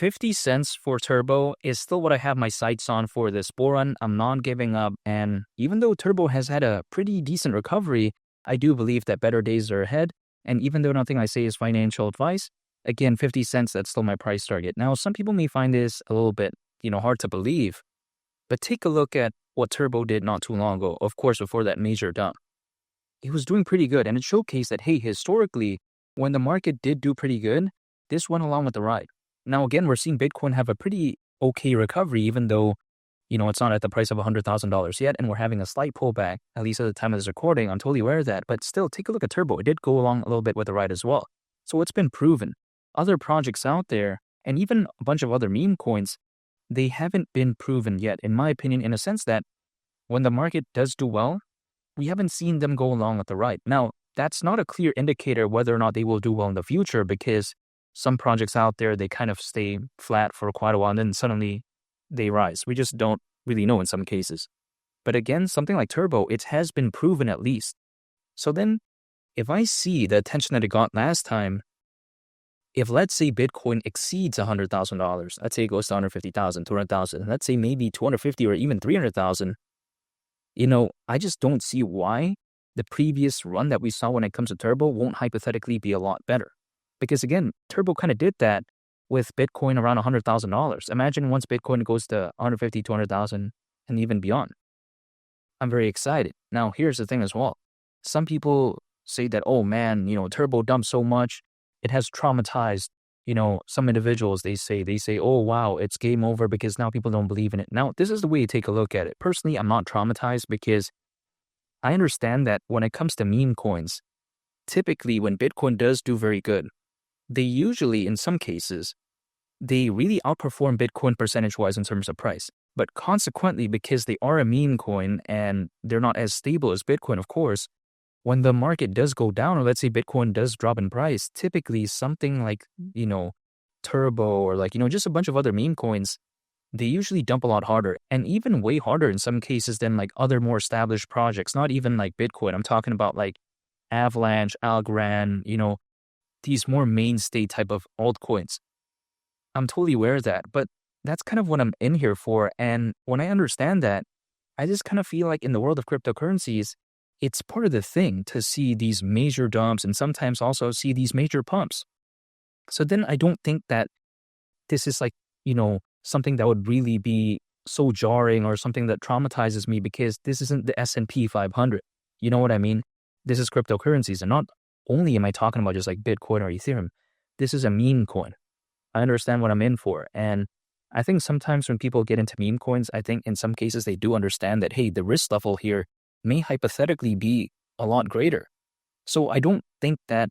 50 cents for Turbo is still what I have my sights on for this bull run. I'm not giving up. And even though Turbo has had a pretty decent recovery, I do believe that better days are ahead. And even though nothing I say is financial advice, again, 50 cents, that's still my price target. Now, some people may find this a little bit, hard to believe, but take a look at what Turbo did not too long ago. Of course, before that major dump, it was doing pretty good. And it showcased that, hey, historically, when the market did do pretty good, this went along with the ride. Now, again, we're seeing Bitcoin have a pretty okay recovery, even though, it's not at the price of $100,000 yet, and we're having a slight pullback, at least at the time of this recording. I'm totally aware of that. But still, take a look at Turbo. It did go along a little bit with the ride as well. So it's been proven. Other projects out there, and even a bunch of other meme coins, they haven't been proven yet, in my opinion, in a sense that when the market does do well, we haven't seen them go along with the ride. Now, that's not a clear indicator whether or not they will do well in the future, because some projects out there, they kind of stay flat for quite a while and then suddenly they rise. We just don't really know in some cases. But again, something like Turbo, it has been proven at least. So then if I see the attention that it got last time, if let's say Bitcoin exceeds $100,000, let's say it goes to 150,000, 200,000, let's say maybe 250 or even 300,000, I just don't see why the previous run that we saw when it comes to Turbo won't hypothetically be a lot better. Because again, Turbo kind of did that with Bitcoin around $100,000. Imagine once Bitcoin goes to 150, 200,000 and even beyond. I'm very excited. Now, here's the thing as well. Some people say that, oh man, Turbo dumped so much, it has traumatized, some individuals. They say, oh wow, it's game over because now people don't believe in it. Now, this is the way to take a look at it. Personally, I'm not traumatized because I understand that when it comes to meme coins, typically when Bitcoin does do very good, they usually, in some cases, they really outperform Bitcoin percentage-wise in terms of price. But consequently, because they are a meme coin and they're not as stable as Bitcoin, of course, when the market does go down, or let's say Bitcoin does drop in price, typically something like, Turbo or just a bunch of other meme coins, they usually dump a lot harder, and even way harder in some cases than like other more established projects, not even like Bitcoin. I'm talking about like Avalanche, Algorand, these more mainstay type of altcoins. I'm totally aware of that, but that's kind of what I'm in here for. And when I understand that, I just kind of feel like in the world of cryptocurrencies, it's part of the thing to see these major dumps and sometimes also see these major pumps. So then I don't think that this is like, something that would really be so jarring or something that traumatizes me, because this isn't the S&P 500. You know what I mean? This is cryptocurrencies, and not only am I talking about just like Bitcoin or Ethereum, this is a meme coin. I understand what I'm in for. And I think sometimes when people get into meme coins, I think in some cases they do understand that, hey, the risk level here may hypothetically be a lot greater. So I don't think that,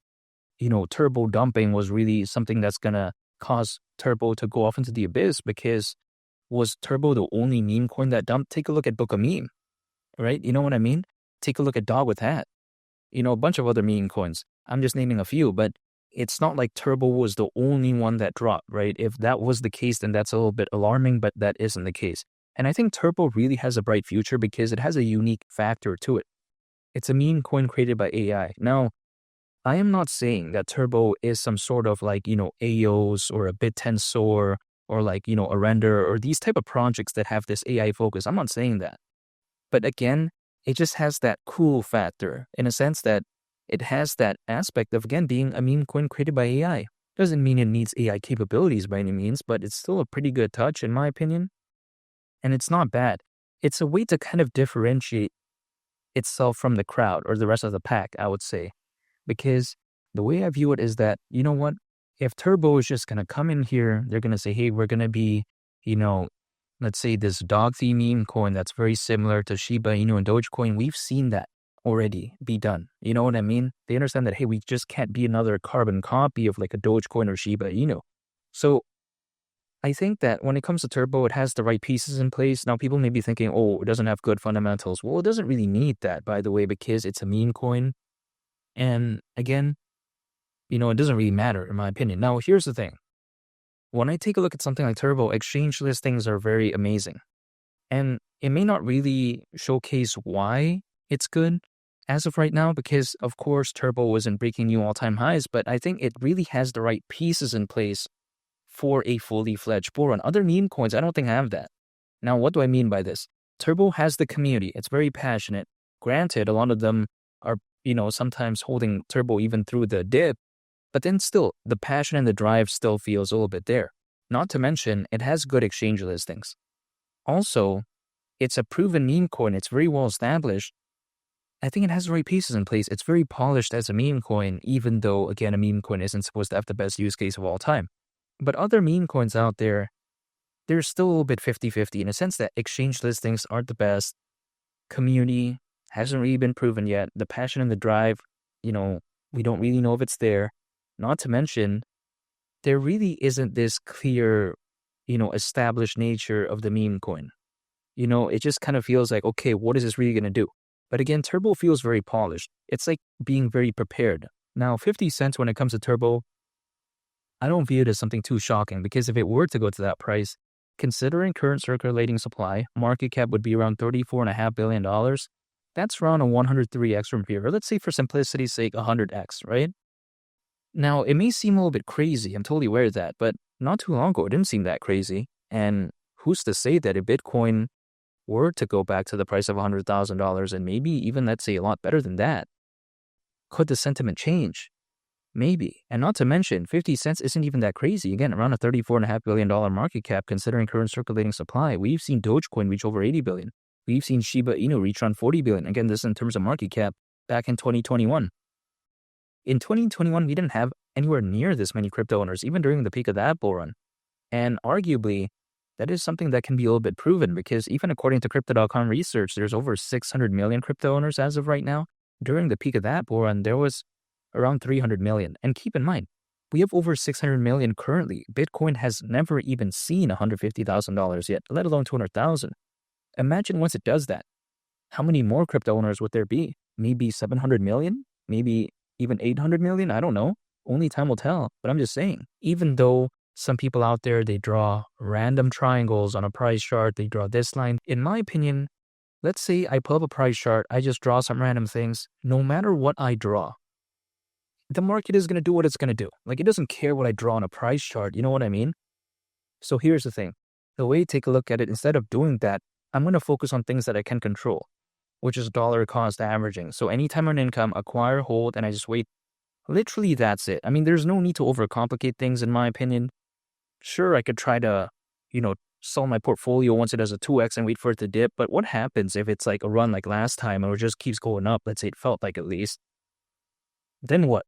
Turbo dumping was really something that's going to cause Turbo to go off into the abyss, because was Turbo the only meme coin that dumped? Take a look at Book of Meme, right? You know what I mean? Take a look at Dog with Hat. A bunch of other meme coins. I'm just naming a few, but it's not like Turbo was the only one that dropped, right? If that was the case, then that's a little bit alarming, but that isn't the case. And I think Turbo really has a bright future because it has a unique factor to it. It's a meme coin created by AI. Now, I am not saying that Turbo is some sort of like, AOS or a BitTensor or like, a Render or these type of projects that have this AI focus. I'm not saying that. But again, it just has that cool factor in a sense that it has that aspect of, again, being a meme coin created by AI. Doesn't mean it needs AI capabilities by any means, but it's still a pretty good touch in my opinion. And it's not bad. It's a way to kind of differentiate itself from the crowd or the rest of the pack, I would say. Because the way I view it is that, you know what? If Turbo is just going to come in here, they're going to say, hey, we're going to be, let's say this dog theme meme coin that's very similar to Shiba Inu and Dogecoin. We've seen that already be done. You know what I mean? They understand that, hey, we just can't be another carbon copy of like a Dogecoin or Shiba Inu. So I think that when it comes to Turbo, it has the right pieces in place. Now, people may be thinking, oh, it doesn't have good fundamentals. Well, it doesn't really need that, by the way, because it's a meme coin. And again, it doesn't really matter, in my opinion. Now, here's the thing. When I take a look at something like Turbo, exchange listings are very amazing. And it may not really showcase why it's good as of right now, because, of course, Turbo wasn't breaking new all-time highs, but I think it really has the right pieces in place for a fully fledged bull run. Other meme coins, I don't think have that. Now, what do I mean by this? Turbo has the community. It's very passionate. Granted, a lot of them are, sometimes holding Turbo even through the dip, but then still, the passion and the drive still feels a little bit there. Not to mention, it has good exchange listings. Also, it's a proven meme coin. It's very well established. I think it has the right pieces in place. It's very polished as a meme coin, even though, again, a meme coin isn't supposed to have the best use case of all time. But other meme coins out there, they're still a little bit 50-50 in a sense that exchange listings aren't the best. Community hasn't really been proven yet. The passion and the drive, we don't really know if it's there. Not to mention, there really isn't this clear, established nature of the meme coin. It just kind of feels like, okay, what is this really going to do? But again, Turbo feels very polished. It's like being very prepared. Now, 50 cents when it comes to Turbo, I don't view it as something too shocking because if it were to go to that price, considering current circulating supply, market cap would be around $34.5 billion. That's around a 103x from here. Or let's say for simplicity's sake, 100x, right? Now, it may seem a little bit crazy. I'm totally aware of that. But not too long ago, it didn't seem that crazy. And who's to say that if Bitcoin were to go back to the price of $100,000 and maybe even, let's say, a lot better than that, could the sentiment change? Maybe. And not to mention, 50 cents isn't even that crazy. Again, around a $34.5 billion market cap considering current circulating supply. We've seen Dogecoin reach over 80 billion. We've seen Shiba Inu reach around 40 billion. Again, this is in terms of market cap back in 2021. In 2021, we didn't have anywhere near this many crypto owners, even during the peak of that bull run. And arguably, that is something that can be a little bit proven because even according to Crypto.com research, there's over 600 million crypto owners as of right now. During the peak of that bull run, there was around 300 million. And keep in mind, we have over 600 million currently. Bitcoin has never even seen $150,000 yet, let alone 200,000. Imagine once it does that, how many more crypto owners would there be? Maybe 700 million? Maybe even 800 million? I don't know. Only time will tell. But I'm just saying, even though some people out there, they draw random triangles on a price chart, they draw this line. In my opinion, let's say I pull up a price chart, I just draw some random things. No matter what I draw, the market is going to do what it's going to do. Like, it doesn't care what I draw on a price chart. You know what I mean? So here's the thing. The way to take a look at it, instead of doing that, I'm going to focus on things that I can control, which is dollar cost averaging. So anytime I earn income, acquire, hold, and I just wait. Literally, that's it. I mean, there's no need to overcomplicate things, in my opinion. Sure, I could try to, sell my portfolio once it does a 2x and wait for it to dip. But what happens if it's like a run like last time and it just keeps going up? Let's say it felt like at least. Then what?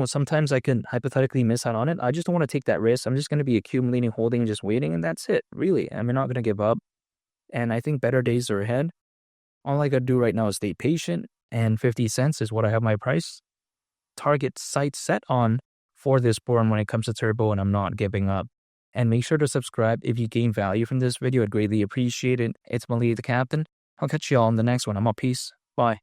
Sometimes I can hypothetically miss out on it. I just don't want to take that risk. I'm just going to be accumulating, holding, and just waiting. And that's it, really. I'm not going to give up. And I think better days are ahead. All I got to do right now is stay patient. And 50 cents is what I have my price target sight set on for this bull run when it comes to Turbo. And I'm not giving up. And make sure to subscribe if you gain value from this video. I'd greatly appreciate it. It's Malik the Captain. I'll catch you all in the next one. I'm out. Peace. Bye.